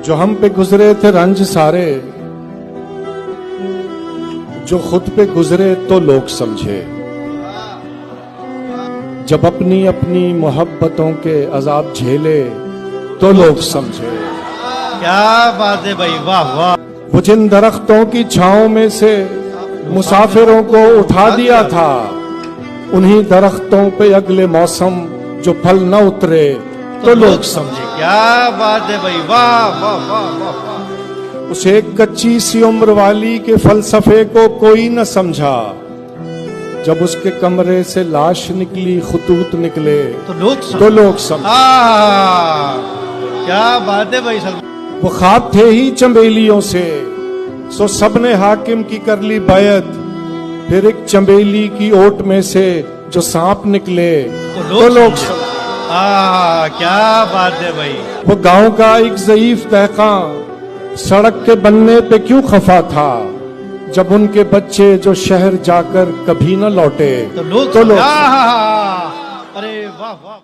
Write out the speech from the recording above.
जो हम पे गुजरे थे रंज सारे, जो खुद पे गुजरे तो लोग समझे। जब अपनी अपनी मोहब्बतों के अजाब झेले तो लोग समझे। क्या बात है भाई, वाह वाह। वो जिन दरख्तों की छांव में से मुसाफिरों को उठा दिया था, उन्हीं दरख्तों पे अगले मौसम जो फल न उतरे तो लोग समझे। क्या बात है भाई, वाह वाह वाह वाह। उस एक कच्ची सी उम्र वाली के फलसफे को कोई न समझा। जब उसके कमरे से लाश निकली, खुतूत निकले तो लोग समझे। क्या बात है भाई सलमान। वो ख्वाब थे ही चंबेलियों से, सो सबने हाकिम की कर ली बैत। फिर एक चंबेली की ओट में से जो सांप निकले तो लोग समझे। क्या बात है भाई। वो गांव का एक ज़ईफ दहकां सड़क के बनने पे क्यों खफा था, जब उनके बच्चे जो शहर जाकर कभी न लौटे तो लोग अरे वाह वाह।